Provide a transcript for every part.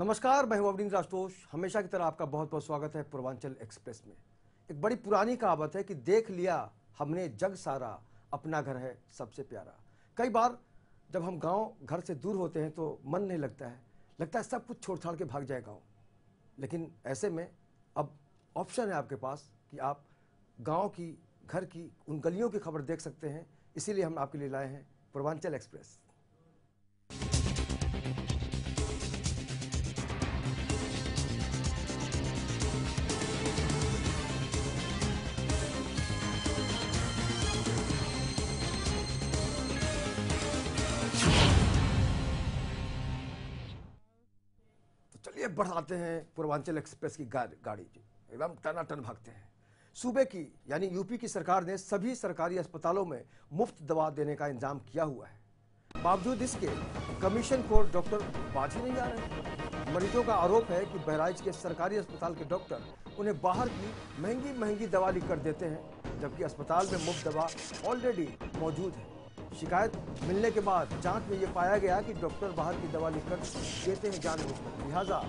नमस्कार, मैं हूं अवनींद्र राजतोष। हमेशा की तरह आपका बहुत बहुत स्वागत है पूर्वांचल एक्सप्रेस में। एक बड़ी पुरानी कहावत है कि देख लिया हमने जग सारा, अपना घर है सबसे प्यारा। कई बार जब हम गांव घर से दूर होते हैं तो मन नहीं लगता है सब कुछ छोड़ छाड़ के भाग जाए गाँव। लेकिन ऐसे में अब ऑप्शन है आपके पास कि आप गाँव की, घर की, उन गलियों की खबर देख सकते हैं। इसीलिए हम आपके लिए लाए हैं पूर्वांचल एक्सप्रेस। चलिए बढ़ाते हैं पूर्वांचल एक्सप्रेस की गाड़ी जी, एकदम टनाटन भागते हैं। सूबे की यानी यूपी की सरकार ने सभी सरकारी अस्पतालों में मुफ्त दवा देने का इंतजाम किया हुआ है। बावजूद इसके कमीशन को डॉक्टर बाज ही नहीं आ रहे। मरीजों का आरोप है कि बहराइच के सरकारी अस्पताल के डॉक्टर उन्हें बाहर की महंगी महंगी दवा लिख कर देते हैं, जबकि अस्पताल में मुफ्त दवा ऑलरेडी मौजूद है। शिकायत मिलने के बाद जांच में यह पाया गया कि डॉक्टर बाहर की दवा लिखकर देते हैं जानबूझकर। लिहाजा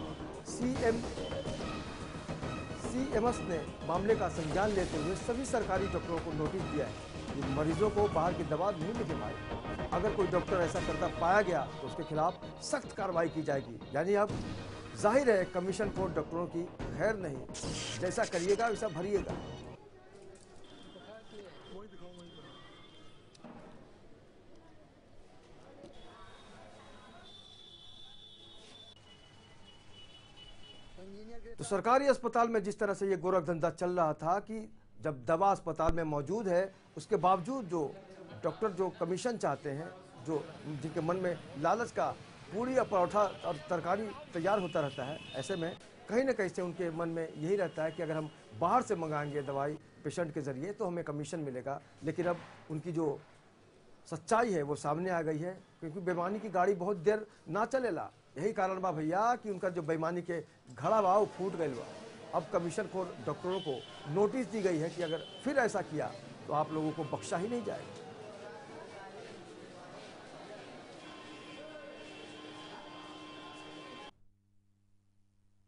सीएमएस ने मामले का संज्ञान लेते हुए सभी सरकारी डॉक्टरों को नोटिस दिया है कि मरीजों को बाहर की दवा नहीं लिखे पाए। अगर कोई डॉक्टर ऐसा करता पाया गया तो उसके खिलाफ सख्त कार्रवाई की जाएगी। यानी अब जाहिर है कमीशन को डॉक्टरों की खैर नहीं, जैसा करिएगा वैसा भरिएगा। तो सरकारी अस्पताल में जिस तरह से ये गोरख धंधा चल रहा था कि जब दवा अस्पताल में मौजूद है उसके बावजूद जो डॉक्टर जो कमीशन चाहते हैं, जो जिनके मन में लालच का पूरी या परोठा और तरकारी तैयार होता रहता है, ऐसे में कहीं ना कहीं से उनके मन में यही रहता है कि अगर हम बाहर से मंगाएंगे दवाई पेशेंट के ज़रिए तो हमें कमीशन मिलेगा। लेकिन अब उनकी जो सच्चाई है वो सामने आ गई है, क्योंकि बेईमानी की गाड़ी बहुत देर ना चलेला। यही कारण बा भैया कि उनका जो बेईमानी के घड़ा बा वो फूट गई बा। अब कमीशन को डॉक्टरों को नोटिस दी गई है कि अगर फिर ऐसा किया तो आप लोगों को बख्शा ही नहीं जाएगा।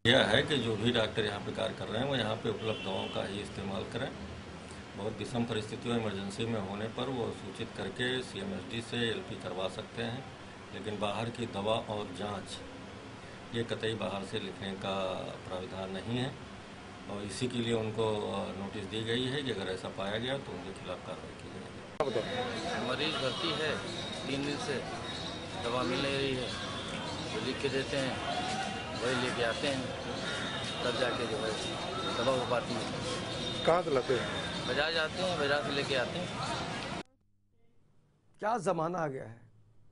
यह है कि जो भी डॉक्टर यहाँ पे कार्य कर रहे हैं वो यहाँ पे उपलब्ध दवाओं का ही इस्तेमाल करें। बहुत विषम परिस्थितियों इमरजेंसी में होने पर वो सूचित करके सीएमएसडी से एलपी करवा सकते हैं, लेकिन बाहर की दवा और जांच ये कतई बाहर से लिखने का प्रावधान नहीं है और इसी के लिए उनको नोटिस दी गई है कि अगर ऐसा पाया गया तो उनके खिलाफ कार्रवाई की जाएगी। मरीज भर्ती है, 3 दिन से दवा मिल नहीं रही है, जो लिख के देते हैं वही लेके आते हैं, तब जाके जो है दवा हो पाती है। कहाँ से लाते हैं? बाजार जाते हैं, बाजार से लेके आते हैं। क्या जमाना आ गया है,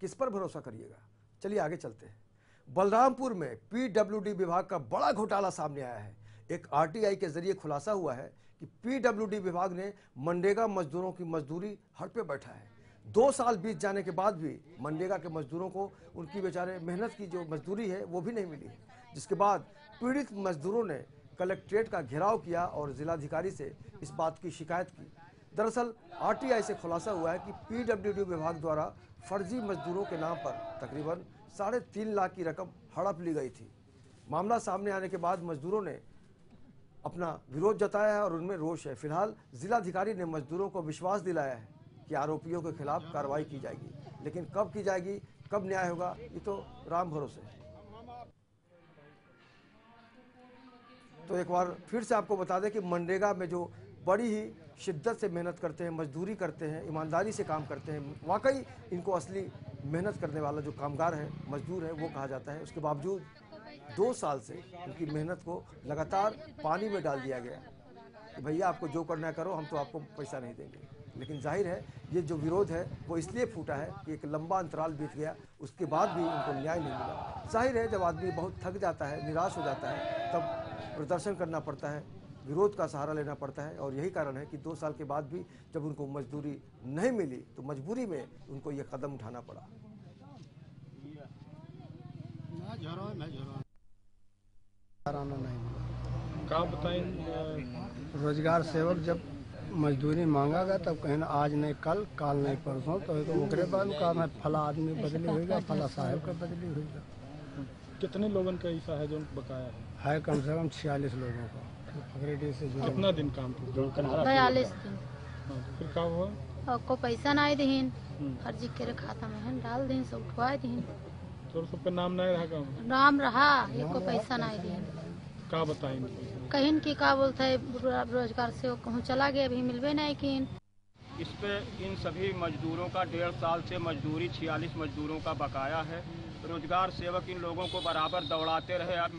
किस पर भरोसा करिएगा। चलिए आगे चलते हैं। बलरामपुर में पीडब्ल्यूडी विभाग का बड़ा घोटाला सामने आया है। एक आरटीआई के जरिए खुलासा हुआ है कि पीडब्ल्यूडी विभाग ने मनरेगा मजदूरों की मजदूरी हड़पे बैठा है। 2 साल बीत जाने के बाद भी मनरेगा के मजदूरों को उनकी बेचारे मेहनत की जो मजदूरी है वो भी नहीं मिली, जिसके बाद पीड़ित मजदूरों ने कलेक्ट्रेट का घेराव किया और जिलाधिकारी से इस बात की शिकायत की। दरअसल आरटीआई से खुलासा हुआ है कि पीडब्ल्यूडी विभाग द्वारा फर्जी मजदूरों के नाम पर तकरीबन 3.5 लाख की रकम हड़प ली गई थी। मामला सामने आने के बाद मजदूरों ने अपना विरोध जताया है और उनमें रोष है। फिलहाल जिलाधिकारी ने मजदूरों को विश्वास दिलाया है कि आरोपियों के खिलाफ कार्रवाई की जाएगी, लेकिन कब की जाएगी, कब न्याय होगा, ये तो राम भरोसे है। तो एक बार फिर से आपको बता दें कि मनरेगा में जो बड़ी ही शिद्दत से मेहनत करते हैं, मजदूरी करते हैं, ईमानदारी से काम करते हैं, वाकई इनको असली मेहनत करने वाला जो कामगार है, मजदूर है, वो कहा जाता है। उसके बावजूद 2 साल से उनकी मेहनत को लगातार पानी में डाल दिया गया कि भैया आपको जो करना है करो, हम तो आपको पैसा नहीं देंगे। लेकिन जाहिर है ये जो विरोध है वो इसलिए फूटा है कि एक लंबा अंतराल बीत गया, उसके बाद भी उनको न्याय नहीं मिला। जाहिर है जब आदमी बहुत थक जाता है, निराश हो जाता है, तब प्रदर्शन करना पड़ता है, विरोध का सहारा लेना पड़ता है। और यही कारण है कि 2 साल के बाद भी जब उनको मजदूरी नहीं मिली तो मजबूरी में उनको ये कदम उठाना पड़ा। कहाँ बताएं? रोजगार सेवक जब मजदूरी मांगा गया तब कहीं आज नहीं कल, काल नहीं परसों, तो ओकरे बाद कहा मैं फला आदमी बदली होगा, फला साहब का बदली होगा। कितने लोगों का ऐसा है जो बकाया है कम से कम 46 लोगों का फकरेडी से है? जुड़े। कितना दिन काम किया? 42 दिन। हाँ, तो फिर क्या हुआ? और को पैसा नहीं दीन, फर्जी के खाता में है डाल दीन, सब उठवा दीन। तो सबका नाम नहीं रहा गाँव? नाम रहा, ये को पैसा नहीं दीन। क्या बताएं? कहीं की का बोलते है रोजगार से वो कहूँ चला गया, अभी मिलवे नहीं किन। इस पे इन सभी मजदूरों का 1.5 साल से मजदूरी 46 मजदूरों का बकाया है। रोजगार सेवक इन लोगों को बराबर दौड़ाते रहे, अब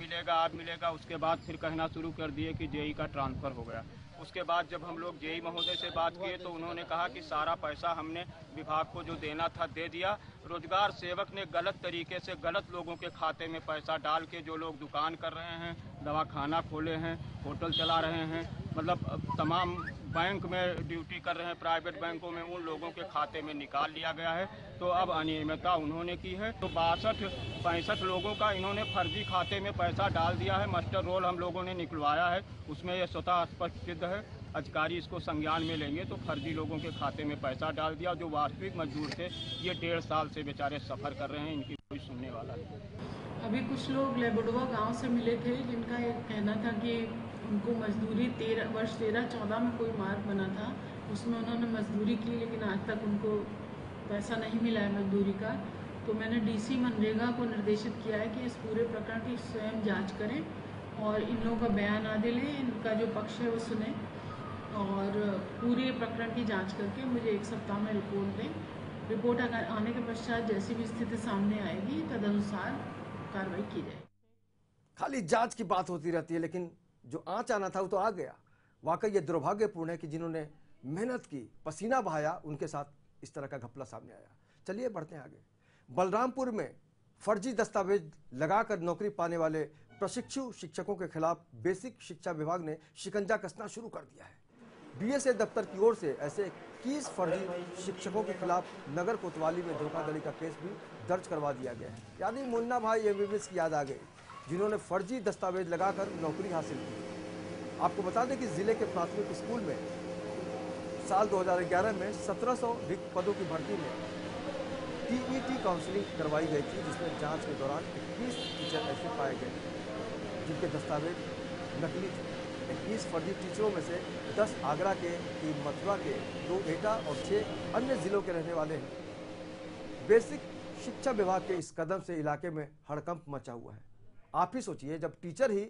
मिलेगा। उसके बाद फिर कहना शुरू कर दिए कि जेई का ट्रांसफ़र हो गया। उसके बाद जब हम लोग जेई महोदय से बात किए तो उन्होंने कहा कि सारा पैसा हमने विभाग को जो देना था दे दिया। रोजगार सेवक ने गलत तरीके से गलत लोगों के खाते में पैसा डाल के, जो लोग दुकान कर रहे हैं, दवाखाना खोले हैं, होटल चला रहे हैं, मतलब तमाम बैंक में ड्यूटी कर रहे हैं, प्राइवेट बैंकों में, उन लोगों के खाते में निकाल लिया गया है। तो अब अनियमितता उन्होंने की है। तो 62-65 लोगों का इन्होंने फर्जी खाते में पैसा डाल दिया है। मास्टर रोल हम लोगों ने निकलवाया है, उसमें ये स्वतः स्पष्ट सिद्ध है। अधिकारी इसको संज्ञान में लेंगे। तो फर्जी लोगों के खाते में पैसा डाल दिया। जो वास्तविक मजदूर थे, ये 1.5 साल से बेचारे सफ़र कर रहे हैं, इनकी कोई सुनने वाला नहीं। अभी कुछ लोग लेबडुआ गांव से मिले थे, जिनका एक कहना था कि उनको मजदूरी 13-14 में कोई मार्ग बना था, उसमें उन्होंने मजदूरी की, लेकिन आज तक उनको पैसा नहीं मिला है मजदूरी का। तो मैंने डीसी मनरेगा को निर्देशित किया है कि इस पूरे प्रकरण की स्वयं जांच करें और इन लोगों का बयान आदि लें, इनका जो पक्ष है वो सुने और पूरे प्रकरण की जांच करके मुझे 1 सप्ताह में रिपोर्ट दें। रिपोर्ट आने के पश्चात जैसी भी स्थिति सामने आएगी तदनुसार कार्रवाई की जाएगी। खाली जांच की बात होती रहती है, लेकिन जो आँच आना था वो तो आ गया। वाकई ये दुर्भाग्यपूर्ण है कि जिन्होंने मेहनत की, पसीना बहाया, उनके साथ इस तरह का घपला सामने आया। चलिए बढ़ते हैं आगे। बलरामपुर में फर्जी दस्तावेज लगाकर नौकरी पाने वाले प्रशिक्षु शिक्षकों के खिलाफ बेसिक शिक्षा विभाग ने शिकंजा कसना शुरू कर दिया है। बीएसए दफ्तर की ओर से ऐसे 21 फर्जी शिक्षकों के खिलाफ नगर कोतवाली में धोखाधड़ी का केस भी दर्ज करवा दिया गया है। यानी मुन्ना भाई एमबीबीएस की याद आ गई, जिन्होंने फर्जी दस्तावेज लगाकर नौकरी हासिल की। आपको बता दें कि जिले के प्राथमिक स्कूल में साल 2011 में 1700 रिक्त पदों की भर्ती में टीईटी काउंसलिंग करवाई गई थी, जिसमें जांच के दौरान 21 टीचर ऐसे पाए गए जिनके दस्तावेज नकली थे। 21 फर्जी टीचरों में से 10 आगरा के, 3 मथुरा के, 2 एटा और 6 अन्य जिलों के रहने वाले हैं। बेसिक शिक्षा विभाग के इस कदम से इलाके में हड़कंप मचा हुआ है। आप ही सोचिए, जब टीचर ही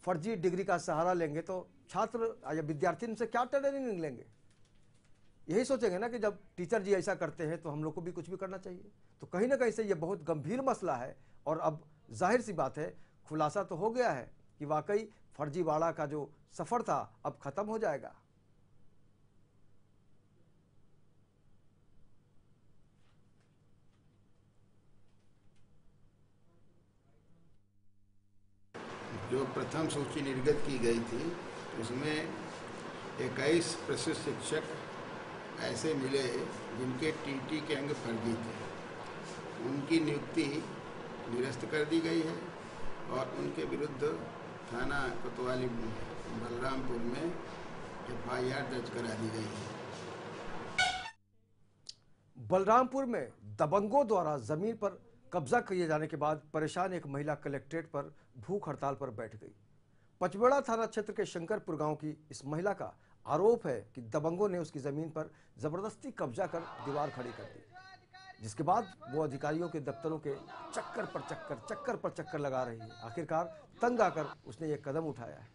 फर्जी डिग्री का सहारा लेंगे तो छात्र या विद्यार्थी उनसे क्या ट्रेनिंग लेंगे? यही सोचेंगे ना कि जब टीचर जी ऐसा करते हैं तो हम लोग को भी कुछ भी करना चाहिए। तो कहीं ना कहीं से ये बहुत गंभीर मसला है और अब जाहिर सी बात है, खुलासा तो हो गया है कि वाकई फर्जीवाड़ा का जो सफर था अब खत्म हो जाएगा। जो प्रथम सूची निर्गत की गई थी उसमें 21 प्रशिक्षु शिक्षक ऐसे मिले जिनके टीटी के अंग फर्जी थे। उनकी नियुक्ति निरस्त कर दी गई है और उनके विरुद्ध थाना कोतवाली बलरामपुर में एफआईआर दर्ज करा दी गई है। बलरामपुर में दबंगों द्वारा जमीन पर कब्जा किए जाने के बाद परेशान एक महिला कलेक्ट्रेट पर भूख हड़ताल पर बैठ गई। पचबड़ा थाना क्षेत्र के शंकरपुर गांव की इस महिला का आरोप है कि दबंगों ने उसकी जमीन पर जबरदस्ती कब्जा कर दीवार खड़ी कर दी, जिसके बाद वो अधिकारियों के दफ्तरों के चक्कर पर चक्कर लगा रही है। आखिरकार तंग आकर उसने ये कदम उठाया है।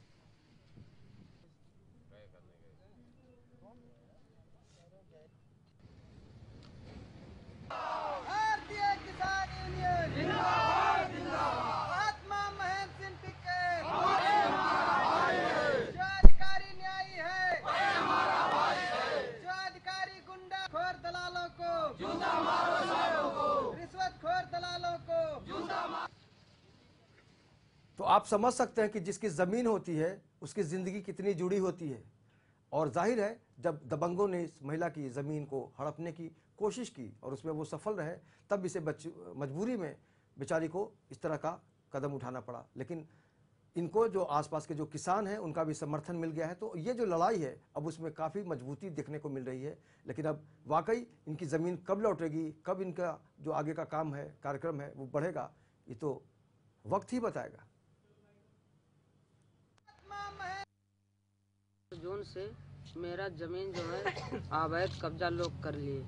तो आप समझ सकते हैं कि जिसकी ज़मीन होती है उसकी ज़िंदगी कितनी जुड़ी होती है। और जाहिर है, जब दबंगों ने इस महिला की ज़मीन को हड़पने की कोशिश की और उसमें वो सफल रहे, तब इसे मजबूरी में बेचारी को इस तरह का कदम उठाना पड़ा। लेकिन इनको जो आसपास के जो किसान हैं उनका भी समर्थन मिल गया है। तो ये जो लड़ाई है अब उसमें काफ़ी मजबूती देखने को मिल रही है। लेकिन अब वाकई इनकी ज़मीन कब लौटेगी, कब इनका जो आगे का काम है, कार्यक्रम है, वो बढ़ेगा, ये तो वक्त ही बताएगा। जोन से मेरा जमीन जो है अवैध कब्जा लोग कर लिए।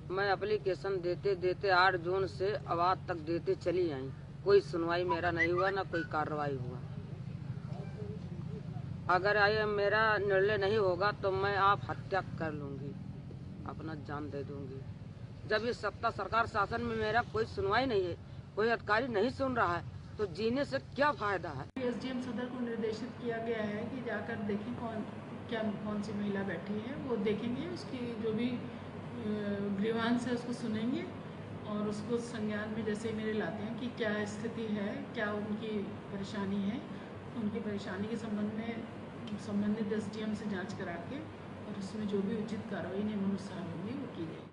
मैं एप्लीकेशन देते देते 8 जून से आवाज तक देते चली आई, कोई सुनवाई मेरा नहीं हुआ, ना कोई कार्रवाई हुआ। अगर आए मेरा निर्णय नहीं होगा तो मैं आप हत्या कर लूंगी, अपना जान दे दूंगी। जब ये सत्ता सरकार शासन में मेरा कोई सुनवाई नहीं है, कोई अधिकारी नहीं सुन रहा है, तो जीने से क्या फायदा है। एसडीएम सदर को निर्देशित किया गया है कि जाकर देखें कौन सी महिला बैठी है, वो देखेंगे, उसकी जो भी ग्रीवांस है उसको सुनेंगे और उसको संज्ञान में जैसे मेरे लाते हैं कि क्या स्थिति है, क्या उनकी परेशानी है, उनकी परेशानी के संबंध में संबंधित एसडीएम से जांच करा के और उसमें जो भी उचित कार्रवाई नियमानुसार होगी वो की जाएगी।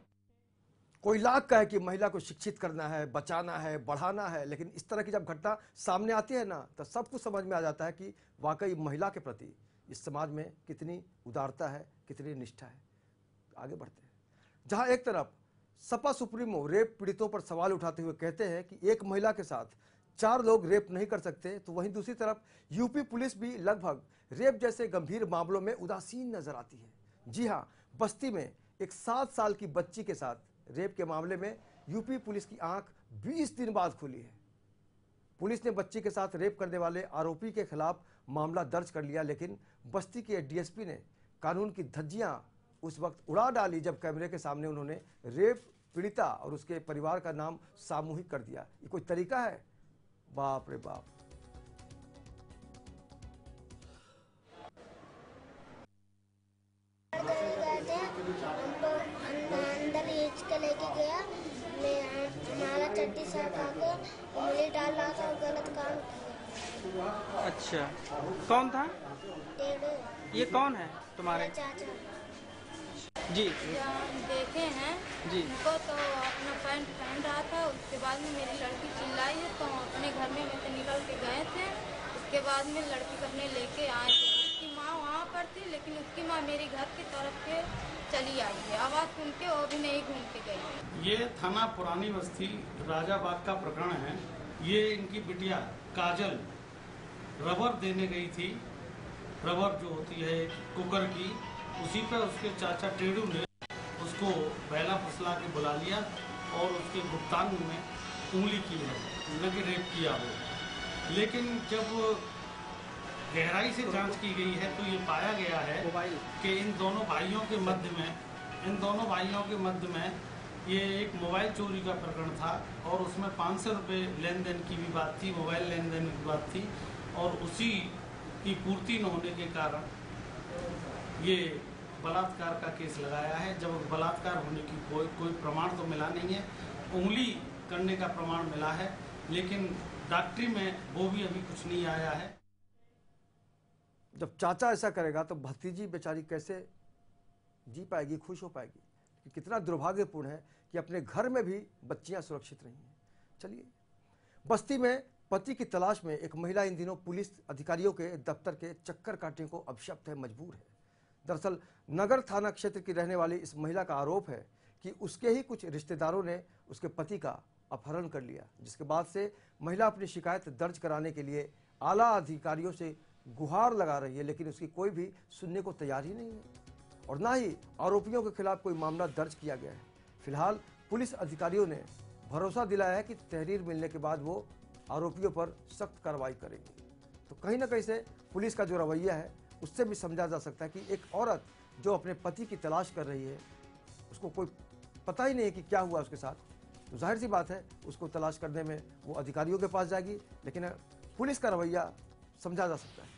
कोई लाख का है कि महिला को शिक्षित करना है, बचाना है, बढ़ाना है, लेकिन इस तरह की जब घटना सामने आती है ना, तो सब कुछ समझ में आ जाता है कि वाकई महिला के प्रति इस समाज में कितनी उदारता है, कितनी निष्ठा है। आगे बढ़ते हैं। जहां एक तरफ सपा सुप्रीमो रेप पीड़ितों पर सवाल उठाते हुए कहते हैं कि एक महिला के साथ 4 लोग रेप नहीं कर सकते, तो वहीं दूसरी तरफ यूपी पुलिस भी लगभग रेप जैसे गंभीर मामलों में उदासीन नजर आती है। जी हां, बस्ती में एक 7 साल की बच्ची के साथ रेप के मामले में यूपी पुलिस की आंख 20 दिन बाद खुली है। पुलिस ने बच्ची के साथ रेप करने वाले आरोपी के खिलाफ मामला दर्ज कर लिया, लेकिन बस्ती के डीएसपी ने कानून की धज्जियां उस वक्त उड़ा डाली जब कैमरे के सामने उन्होंने रेप पीड़िता और उसके परिवार का नाम सामूहिक कर दिया। ये कोई तरीका है? बाप रे बाप। अंदर खींच के लेके गया, हमारा चट्टी साहब आके उंगली डाल रहा था, गलत काम किया। अच्छा, कौन था? टेढ़े। ये कौन है तुम्हारे? चाचा जी। देखे हैं जी। उनको तो अपना पैंट पहन रहा था, उसके बाद में मेरी लड़की चिल्लाई है तो अपने घर में वैसे निकल के गए थे। उसके बाद में लड़की को अपने लेके आए थे, उसकी माँ वहाँ पर थी, लेकिन उसकी माँ मेरी घर की तरफ से चली आई है, आवाज़ सुन के वो भी नहीं घूम के गई। ये थाना पुरानी बस्ती राजाबाग का प्रकरण है। ये इनकी बिटिया काजल रबर देने गई थी, रबर जो होती है कुकर की, उसी पर उसके चाचा टेड़ू ने उसको बहला फुसला के बुला लिया और उसके गुप्तांग में उंगली की है, न कि रेप किया हो। लेकिन जब गहराई से जांच की गई है तो ये पाया गया है कि इन दोनों भाइयों के मध्य में ये एक मोबाइल चोरी का प्रकरण था और उसमें 500 रुपये लेन देन की भी बात थी, मोबाइल लेन देन की बात थी, और उसी की पूर्ति न होने के कारण ये बलात्कार का केस लगाया है। जब बलात्कार होने की कोई प्रमाण तो मिला नहीं है, उंगली करने का प्रमाण मिला है, लेकिन डॉक्टरी में वो भी अभी कुछ नहीं आया है। जब चाचा ऐसा करेगा तो भतीजी बेचारी कैसे जी पाएगी, खुश हो पाएगी? कि कितना दुर्भाग्यपूर्ण है कि अपने घर में भी बच्चियां सुरक्षित नहीं हैं। चलिए, बस्ती में पति की तलाश में एक महिला इन दिनों पुलिस अधिकारियों के दफ्तर के चक्कर काटने को अब शब्द है मजबूर है। दरअसल नगर थाना क्षेत्र की रहने वाली इस महिला का आरोप है कि उसके ही कुछ रिश्तेदारों ने उसके पति का अपहरण कर लिया, जिसके बाद से महिला अपनी शिकायत दर्ज कराने के लिए आला अधिकारियों से गुहार लगा रही है, लेकिन उसकी कोई भी सुनने को तैयार ही नहीं है और ना ही आरोपियों के खिलाफ कोई मामला दर्ज किया गया है। फिलहाल पुलिस अधिकारियों ने भरोसा दिलाया है कि तहरीर मिलने के बाद वो आरोपियों पर सख्त कार्रवाई करेंगे। तो कहीं ना कहीं से पुलिस का जो रवैया है उससे भी समझा जा सकता है कि एक औरत जो अपने पति की तलाश कर रही है, उसको कोई पता ही नहीं है कि क्या हुआ उसके साथ, तो जाहिर सी बात है उसको तलाश करने में वो अधिकारियों के पास जाएगी, लेकिन पुलिस का रवैया समझा जा सकता है।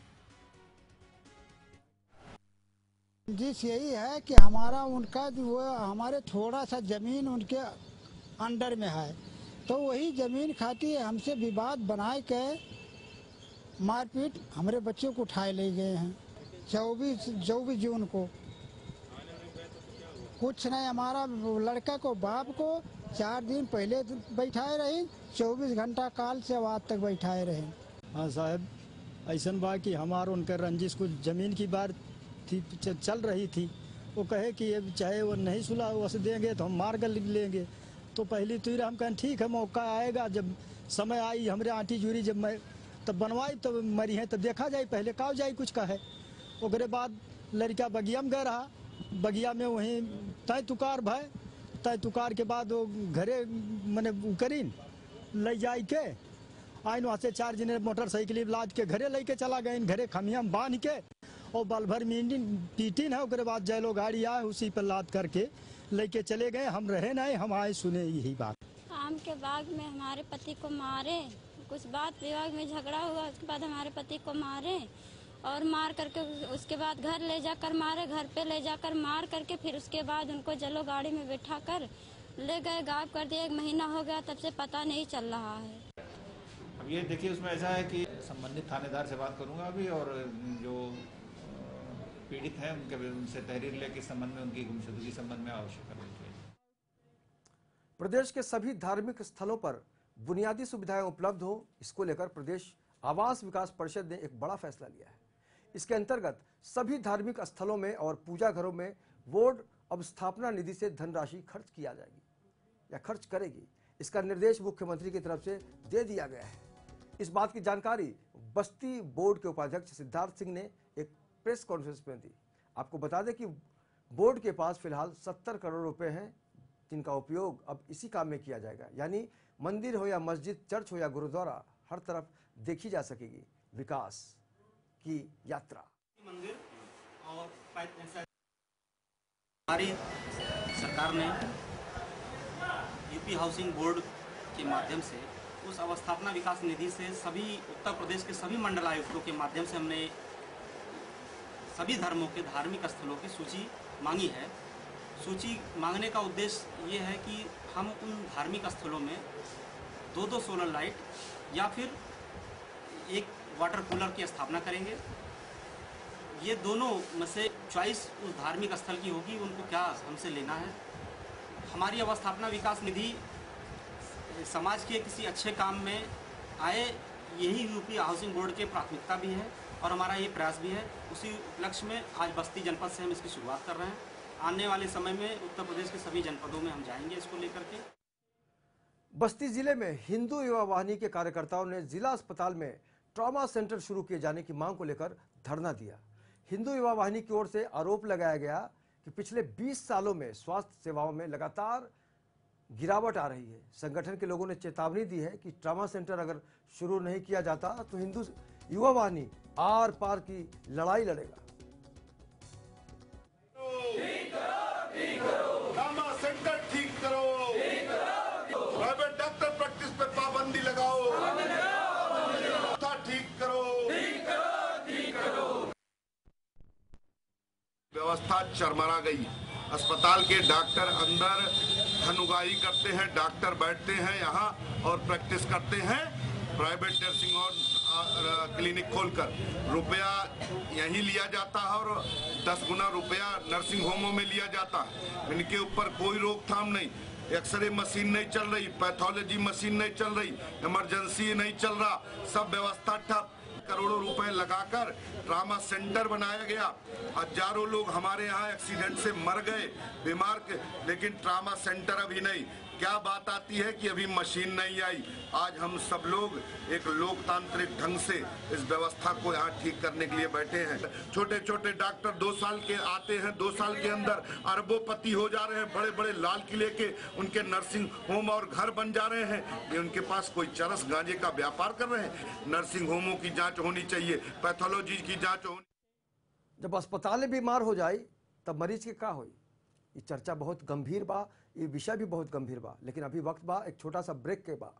जिस यही है कि हमारा उनका वो हमारे थोड़ा सा जमीन उनके अंडर में है, तो वही जमीन खातिर हमसे विवाद बनाए के मारपीट हमारे बच्चों को उठाए ले गए हैं। 24 जून को कुछ नहीं, हमारा लड़का को बाप को 4 दिन पहले बैठाए रहे, 24 घंटा काल से आज तक बैठाए रहे। हाँ साहब, ऐसा बा कि हमार उनके रंजिश को जमीन की बात थी, चल रही थी। वो कहे कि ये चाहे वो नहीं सुलह वस देंगे तो हम मार कर लेंगे। तो पहली तो हम कहें ठीक है, मौका आएगा जब समय आई हमरे आंटी जूरी जब मैं तब बनवाई तब मरी है तब देखा जाए पहले काव जाए कुछ कहे। ओकरे बाद लड़का बगिया में गए रहा, बगिया में वहीं तय तुकार भय, तय तुकार के बाद वो घरे मैंने करीन ले जाए के आइन वहाँ से 4 जने मोटरसाइकिल लाद के घरे लेके चला गए, घरे खमिया में बांध के और बल भर मीटिन पीटिन है। उसके बाद जैलो गाड़ी आए उसी पर लाद करके लेके चले गए। हम रहे नहीं, हम आए सुने यही बात। आम के बाग में हमारे पति को मारे, कुछ बात विवाद में झगड़ा हुआ, उसके बाद हमारे पति को मारे और मार करके उसके बाद घर ले जाकर मारे, घर पे ले जाकर मार करके फिर उसके बाद उनको जलो गाड़ी में बैठा कर ले गए, गायब कर दिया। 1 महीना हो गया, तब से पता नहीं चल रहा है। अब ये देखिए उसमें ऐसा है कि संबंधित थानेदार से बात करूंगा अभी और जो पीड़ित हैं उनसे तहरीर लेके संबंध में उनकी गुमशुदगी संबंध में आवश्यक करनी चाहिए। प्रदेश के सभी धार्मिक स्थलों पर बुनियादी सुविधाएं उपलब्ध हो, इसको लेकर प्रदेश आवास विकास परिषद ने एक बड़ा फैसला लिया है। इसके अंतर्गत सभी धार्मिक स्थलों में और पूजा घरों में बोर्ड अब स्थापना निधि से धनराशि खर्च किया जाएगी या खर्च करेगी। इसका निर्देश मुख्यमंत्री की तरफ से दे दिया गया है। इस बात की जानकारी बस्ती बोर्ड के उपाध्यक्ष सिद्धार्थ सिंह ने एक प्रेस कॉन्फ्रेंस में दी। आपको बता दें कि बोर्ड के पास फिलहाल 70 करोड़ रुपए हैं, जिनका उपयोग अब इसी काम में किया जाएगा। यानी मंदिर हो या मस्जिद, चर्च हो या गुरुद्वारा, हर तरफ देखी जा सकेगी विकास की यात्रा। मंदिर और हमारी सरकार ने यूपी हाउसिंग बोर्ड के माध्यम से उस अवस्थापना विकास निधि से सभी उत्तर प्रदेश के सभी मंडलायुक्तों के माध्यम से हमने सभी धर्मों के धार्मिक स्थलों की सूची मांगी है। सूची मांगने का उद्देश्य ये है कि हम उन धार्मिक स्थलों में 2-2 सोलर लाइट या फिर एक वाटर कूलर की स्थापना करेंगे। ये दोनों में से चॉइस उस धार्मिक स्थल की होगी, उनको क्या हमसे लेना है। हमारी अवस्थापना विकास निधि समाज के किसी अच्छे काम में आए, यही यूपी हाउसिंग बोर्ड के प्राथमिकता भी है और हमारा ये प्रयास भी है। उसी उपलक्ष्य में आज बस्ती जनपद से हम इसकी शुरुआत कर रहे हैं। आने वाले समय में उत्तर प्रदेश के सभी जनपदों में हम जाएंगे इसको लेकर के। बस्ती जिले में हिंदू युवा वाहिनी के कार्यकर्ताओं ने जिला अस्पताल में ट्रॉमा सेंटर शुरू किए जाने की मांग को लेकर धरना दिया। हिंदू युवा वाहिनी की ओर से आरोप लगाया गया कि पिछले 20 सालों में स्वास्थ्य सेवाओं में लगातार गिरावट आ रही है। संगठन के लोगों ने चेतावनी दी है कि ट्रॉमा सेंटर अगर शुरू नहीं किया जाता तो हिंदू युवा वाहिनी आर पार की लड़ाई लड़ेगा। ट्रॉमा सेंटर ठीक करो, प्राइवेट डॉक्टर प्रैक्टिस पे पाबंदी लगाओ, ठीक करो। व्यवस्था चरमरा गई। अस्पताल के डॉक्टर अंदर धन उगाही करते हैं, डॉक्टर बैठते हैं यहाँ और प्रैक्टिस करते हैं प्राइवेट नर्सिंग और क्लिनिक खोलकर। रुपया यहीं लिया जाता है और 10 गुना रुपया नर्सिंग होमों में लिया जाता है। इनके ऊपर कोई रोकथाम नहीं। एक्सरे मशीन नहीं चल रही, पैथोलॉजी मशीन नहीं चल रही, इमरजेंसी नहीं चल रहा, सब व्यवस्था ठप। करोड़ों रुपए लगाकर ट्रॉमा सेंटर बनाया गया। हजारों लोग हमारे यहाँ एक्सीडेंट से मर गए, बीमार के, लेकिन ट्रॉमा सेंटर अभी नहीं। क्या बात आती है कि अभी मशीन नहीं आई। आज हम सब लोग एक लोकतांत्रिक ढंग से इस व्यवस्था को यहाँ ठीक करने के लिए बैठे हैं। छोटे छोटे डॉक्टर 2 साल के आते हैं, 2 साल के अंदर अरबोपति हो जा रहे हैं। बड़े बड़े लाल किले के उनके नर्सिंग होम और घर बन जा रहे हैं। ये उनके पास कोई चरस गांजे का व्यापार कर रहे हैं। नर्सिंग होमों की जांच होनी चाहिए, पैथोलॉजी की जांच होनी। जब अस्पताल में बीमार हो जाए तब मरीज के का होई। ये चर्चा बहुत गंभीर बा, ये विषय भी बहुत गंभीर बा, लेकिन अभी वक्त बा एक छोटा सा ब्रेक के बा।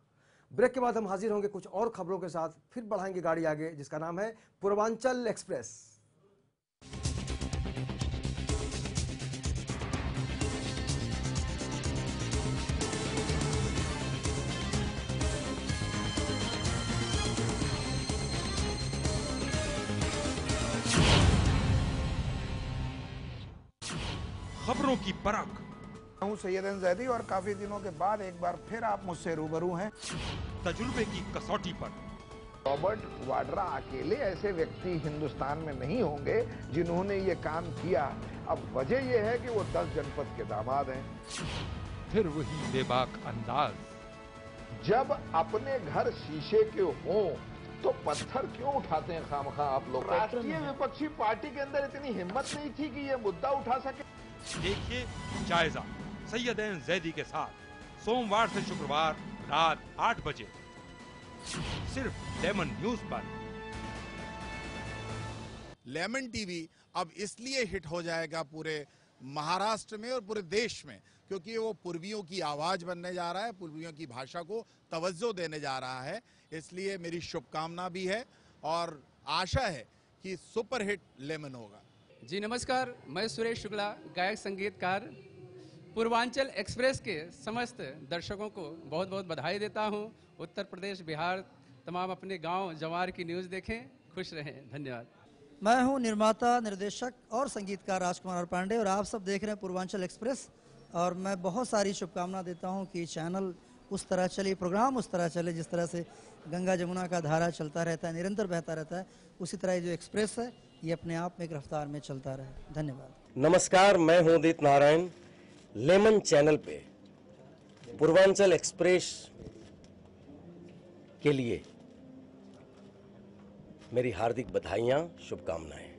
ब्रेक के बाद हम हाजिर होंगे कुछ और खबरों के साथ। फिर बढ़ाएंगे गाड़ी आगे, जिसका नाम है पूर्वांचल एक्सप्रेस। खबरों की परख। हूँ सैयद जैदी और काफी दिनों के बाद एक बार फिर आप मुझसे रूबरू हैं तजुर्बे की कसौटी पर। रॉबर्ट वाड्रा अकेले ऐसे व्यक्ति हिंदुस्तान में नहीं होंगे जिन्होंने ये काम किया। अब वजह यह है कि वो 10 जनपद के दामाद हैं। फिर वही बेबाक अंदाज, जब अपने घर शीशे के हों तो पत्थर क्यों उठाते हैं खामखा आप लोग? राष्ट्रीय विपक्षी पार्टी के अंदर इतनी हिम्मत नहीं थी कि ये मुद्दा उठा सके। देखिए जायजा सैयद जैदी के साथ सोमवार से शुक्रवार रात 8 बजे सिर्फ लेमन न्यूज पर। लेमन टीवी अब इसलिए हिट हो जाएगा पूरे महाराष्ट्र में और पूरे देश में क्योंकि वो पूर्वियों की आवाज बनने जा रहा है, पूर्वियों की भाषा को तवज्जो देने जा रहा है। इसलिए मेरी शुभकामना भी है और आशा है कि सुपरहिट लेमन होगा। जी नमस्कार, मैं सुरेश शुक्ला, गायक संगीतकार। पूर्वांचल एक्सप्रेस के समस्त दर्शकों को बहुत बहुत बधाई देता हूं। उत्तर प्रदेश, बिहार, तमाम अपने गांव जवार की न्यूज़ देखें, खुश रहें। धन्यवाद। मैं हूं निर्माता, निर्देशक और संगीतकार राजकुमार पांडे और आप सब देख रहे हैं पूर्वांचल एक्सप्रेस। और मैं बहुत सारी शुभकामना देता हूं कि चैनल उस तरह चले, प्रोग्राम उस तरह चले जिस तरह से गंगा जमुना का धारा चलता रहता है, निरंतर बहता रहता है, उसी तरह जो एक्सप्रेस है ये अपने आप में एक रफ्तार में चलता रहे। धन्यवाद। नमस्कार, मैं हूं उदित नारायण। लेमन चैनल पे पूर्वांचल एक्सप्रेस के लिए मेरी हार्दिक बधाइयां, शुभकामनाएं।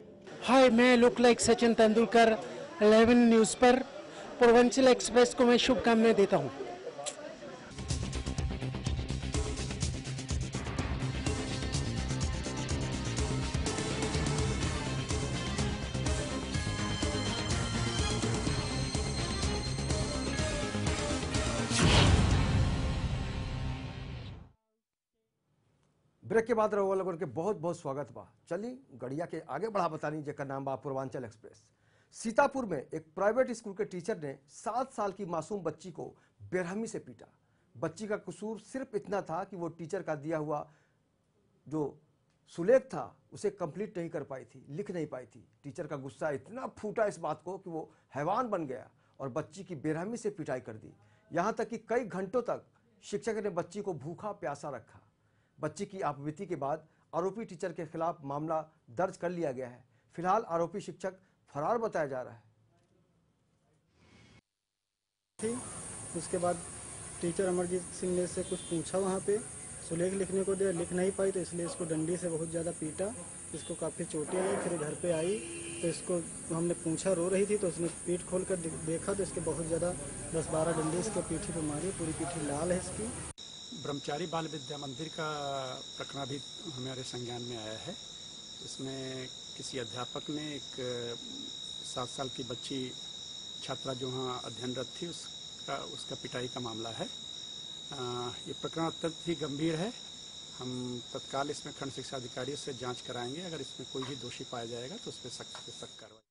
हाय, मैं look like Sachin Tendulkar. 11 news पर पूर्वांचल एक्सप्रेस को मैं शुभकामनाएं देता हूं। ब्रेक के बाद रहो लोगों के बहुत बहुत स्वागत बा। चली गड़िया के आगे बढ़ा बतानी जेकर नाम बा पूर्वांचल एक्सप्रेस। सीतापुर में एक प्राइवेट स्कूल के टीचर ने 7 साल की मासूम बच्ची को बेरहमी से पीटा। बच्ची का कसूर सिर्फ इतना था कि वो टीचर का दिया हुआ जो सुलेख था उसे कंप्लीट नहीं कर पाई थी, लिख नहीं पाई थी। टीचर का गुस्सा इतना फूटा इस बात को कि वो हैवान बन गया और बच्ची की बेरहमी से पिटाई कर दी। यहाँ तक कि कई घंटों तक शिक्षक ने बच्ची को भूखा प्यासा रखा। बच्ची की आपबीती के बाद आरोपी टीचर के खिलाफ मामला दर्ज कर लिया गया है। फिलहाल आरोपी शिक्षक फरार बताया जा रहा है। उसके बाद टीचर अमरजीत सिंह ने इससे कुछ पूछा, वहाँ पे सुलेख लिखने को दिया, लिख नहीं पाई तो इसलिए इसको डंडी से बहुत ज़्यादा पीटा। इसको काफ़ी चोटें आई। फिर घर पे आई तो इसको हमने पूछा, रो रही थी तो उसने पीठ खोल कर देखा तो इसके बहुत ज़्यादा 10-12 डंडी इसके पीठी पर मारी। पूरी पीठी लाल है इसकी। ब्रह्मचारी बाल विद्या मंदिर का प्रकरण भी हमारे संज्ञान में आया है। इसमें किसी अध्यापक ने एक 7 साल की बच्ची छात्रा जो वहाँ अध्ययनरत थी उसका पिटाई का मामला है। ये प्रकरण अत्यंत ही गंभीर है। हम तत्काल इसमें खंड शिक्षा अधिकारी से जांच कराएंगे। अगर इसमें कोई भी दोषी पाया जाएगा तो उस पर सख्त से सख्त कार्रवाई।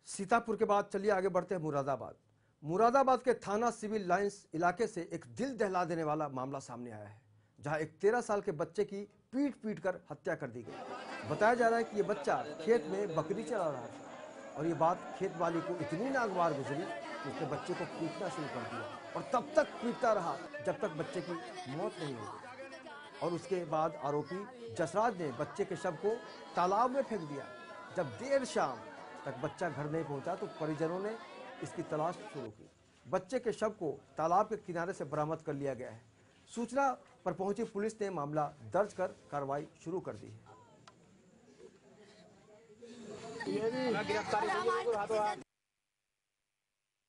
सीतापुर के बाद चलिए आगे बढ़ते हैं मुरादाबाद। मुरादाबाद के थाना सिविल लाइंस इलाके से एक दिल दहला देने वाला मामला सामने आया है, जहां एक 13 साल के बच्चे की पीट कर हत्या कर दी गई। बताया जा रहा है कि ये बच्चा खेत में बकरी चरा रहा था और ये बात खेत वाली को इतनी नागवार गुजरी कि उसने बच्चे को पीटना शुरू कर दिया और तब तक पीटता रहा जब तक बच्चे की मौत नहीं हुई। और उसके बाद आरोपी जसराज ने बच्चे के शव को तालाब में फेंक दिया। जब देर शाम तक बच्चा घर नहीं पहुंचा तो परिजनों ने इसकी तलाश शुरू की। बच्चे के शव को तालाब के किनारे से बरामद कर लिया गया है। सूचना पर पहुंची पुलिस ने मामला दर्ज कर कार्रवाई शुरू कर दी है।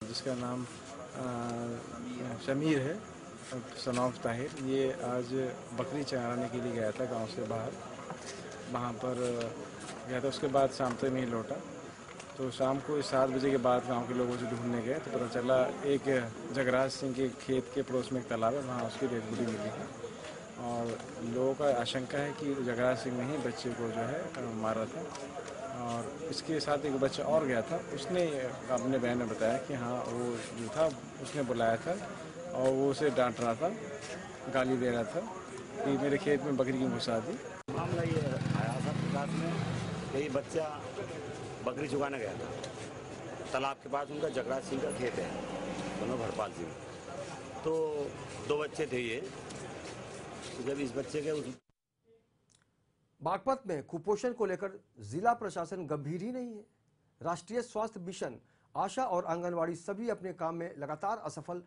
जिसका नाम शमीर है, सनौफ ताहिर, ये आज बकरी चराने के लिए गया था गांव से बाहर। वहाँ पर गया था, उसके बाद शाम तक नहीं लौटा। तो शाम को 7 बजे के बाद गांव के लोगों से ढूंढने गए तो पता चला एक जगराज सिंह के खेत के पड़ोस में एक तालाब है, वहाँ उसकी डेड बॉडी मिली है। और लोगों का आशंका है कि जगराज सिंह ने ही बच्चे को जो है मारा था। और इसके साथ एक बच्चा और गया था, उसने अपने बहन ने बताया कि हाँ वो जो था उसने बुलाया था और वो उसे डांट रहा था, गाली दे रहा था कि मेरे खेत में बकरी क्यों घुसा दी। मामला ये आया था प्रकाश में कि बच्चा बकरी चुगाने गया था तालाब के पास। उनका जगराज सिंह का खेत है, दोनों भरपाल सिंह। तो 2 बच्चे थे ये। तो जब इस बच्चे के बागपत में कुपोषण को लेकर जिला प्रशासन गंभीर ही नहीं है। राष्ट्रीय स्वास्थ्य मिशन, आशा और आंगनवाड़ी सभी अपने काम में लगातार असफल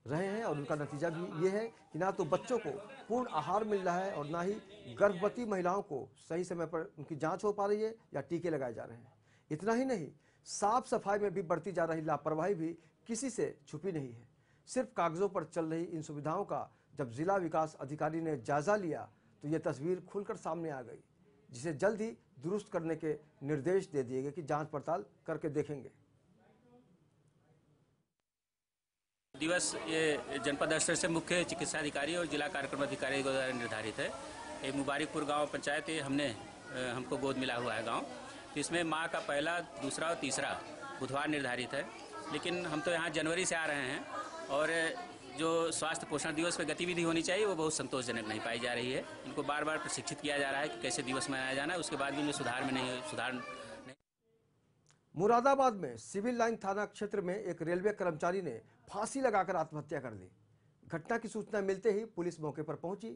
रहे हैं और उनका नतीजा भी ये है कि ना तो बच्चों को पूर्ण आहार मिल रहा है और ना ही गर्भवती महिलाओं को सही समय पर उनकी जांच हो पा रही है या टीके लगाए जा रहे हैं। इतना ही नहीं, साफ सफाई में भी बढ़ती जा रही लापरवाही भी किसी से छुपी नहीं है। सिर्फ कागजों पर चल रही इन सुविधाओं का जब जिला विकास अधिकारी ने जायजा लिया तो ये तस्वीर खुलकर सामने आ गई, जिसे जल्द ही दुरुस्त करने के निर्देश दे दिए गए कि जांच पड़ताल करके देखेंगे। दिवस ये जनपद स्तर से मुख्य चिकित्सा अधिकारी और जिला कार्यक्रम अधिकारी के द्वारा निर्धारित है। ये मुबारकपुर गांव पंचायत हमको गोद मिला हुआ है गांव, तो इसमें माँ का पहला, दूसरा और तीसरा बुधवार निर्धारित है। लेकिन हम तो यहाँ जनवरी से आ रहे हैं और जो स्वास्थ्य पोषण दिवस पर गतिविधि होनी चाहिए वो बहुत संतोषजनक नहीं पाई जा रही है। इनको बार बार प्रशिक्षित किया जा रहा है कि कैसे दिवस मनाया जाना है, उसके बाद भी इनमें सुधार नहीं। मुरादाबाद में सिविल लाइन थाना क्षेत्र में एक रेलवे कर्मचारी ने फांसी लगाकर आत्महत्या कर ली। घटना की सूचना मिलते ही पुलिस मौके पर पहुंची।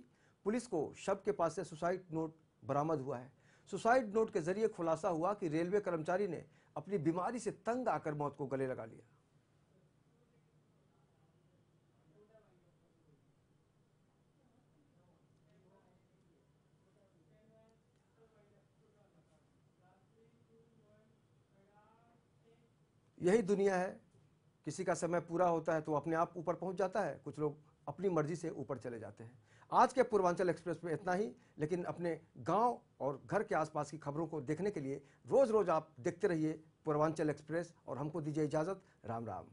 पुलिस को शव के पास से सुसाइड नोट बरामद हुआ है। सुसाइड नोट के जरिए खुलासा हुआ कि रेलवे कर्मचारी ने अपनी बीमारी से तंग आकर मौत को गले लगा लिया। यही दुनिया है, किसी का समय पूरा होता है तो अपने आप ऊपर पहुंच जाता है, कुछ लोग अपनी मर्जी से ऊपर चले जाते हैं। आज के पूर्वांचल एक्सप्रेस में इतना ही, लेकिन अपने गांव और घर के आसपास की खबरों को देखने के लिए रोज रोज आप देखते रहिए पूर्वांचल एक्सप्रेस और हमको दीजिए इजाजत। राम राम।